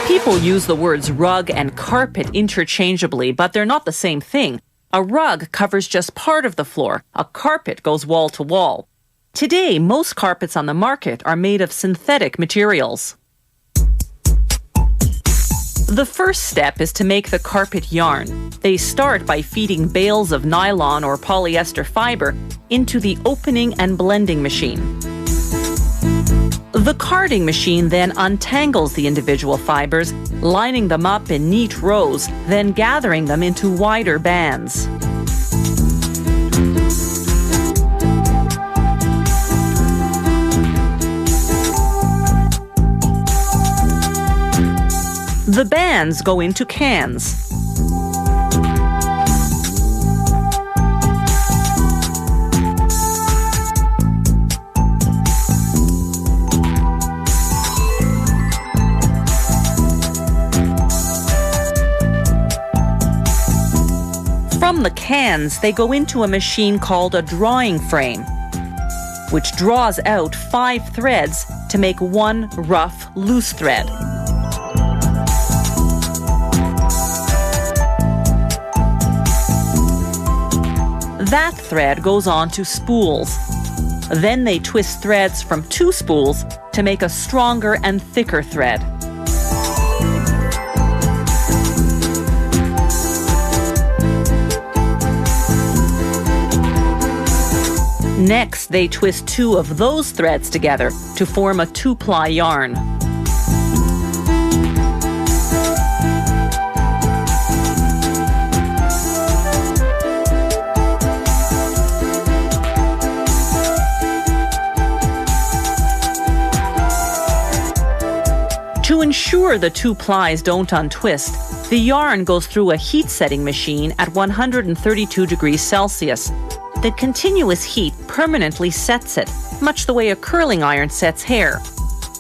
People use the words rug and carpet interchangeably, but they're not the same thing. A rug covers just part of the floor. A carpet goes wall to wall. Today, most carpets on the market are made of synthetic materials. The first step is to make the carpet yarn. They start by feeding bales of nylon or polyester fiber into the opening and blending machine. The carding machine then untangles the individual fibers, lining them up in neat rows, then gathering them into wider bands. The bands go into cans. From the cans, they go into a machine called a drawing frame, which draws out 5 threads to make one rough, loose thread. That thread goes on to spools. Then they twist threads from 2 spools to make a stronger and thicker thread. Next, they twist 2 of those threads together to form a 2-ply yarn. To ensure the 2 plies don't untwist, the yarn goes through a heat-setting machine at 132 degrees Celsius. The continuous heat permanently sets it, much the way a curling iron sets hair.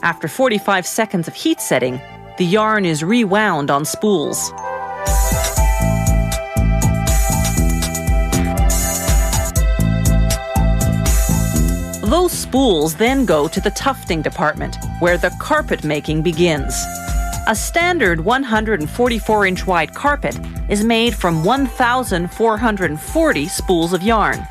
After 45 seconds of heat setting, the yarn is rewound on spools. Those spools then go to the tufting department, where the carpet making begins. A standard 144-inch wide carpet is made from 1,440 spools of yarn.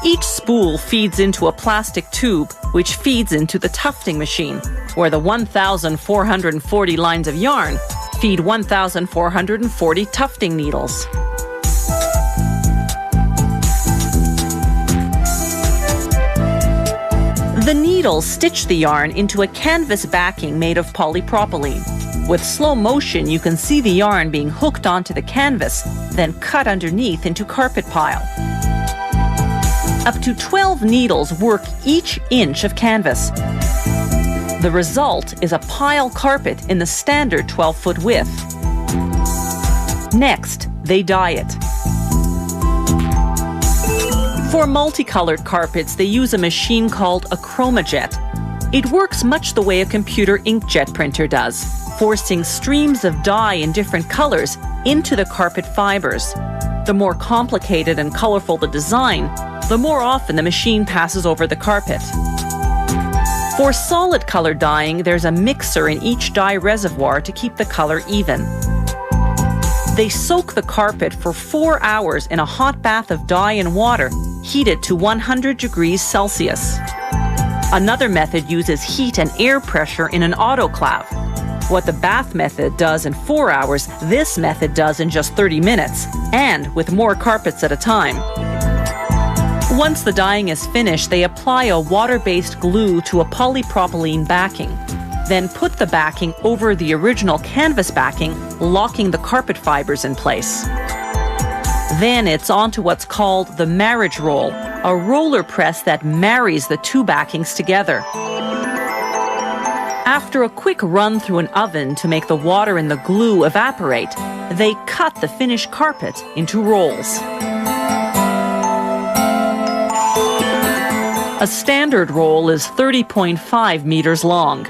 Each spool feeds into a plastic tube, which feeds into the tufting machine, where the 1,440 lines of yarn feed 1,440 tufting needles. The needles stitch the yarn into a canvas backing made of polypropylene. With slow motion, you can see the yarn being hooked onto the canvas, then cut underneath into carpet pile. Up to 12 needles work each inch of canvas. The result is a pile carpet in the standard 12-foot width. Next, they dye it. For multicolored carpets, they use a machine called a chromajet. It works much the way a computer inkjet printer does, forcing streams of dye in different colors into the carpet fibers. The more complicated and colorful the design, the more often the machine passes over the carpet. For solid color dyeing, there's a mixer in each dye reservoir to keep the color even. They soak the carpet for 4 hours in a hot bath of dye and water, heated to 100 degrees Celsius. Another method uses heat and air pressure in an autoclave. What the bath method does in 4 hours, this method does in just 30 minutes, and with more carpets at a time. Once the dyeing is finished, they apply a water-based glue to a polypropylene backing. Then put the backing over the original canvas backing, locking the carpet fibers in place. Then it's onto what's called the marriage roll, a roller press that marries the 2 backings together. After a quick run through an oven to make the water and the glue evaporate, they cut the finished carpet into rolls. A standard roll is 30.5 meters long.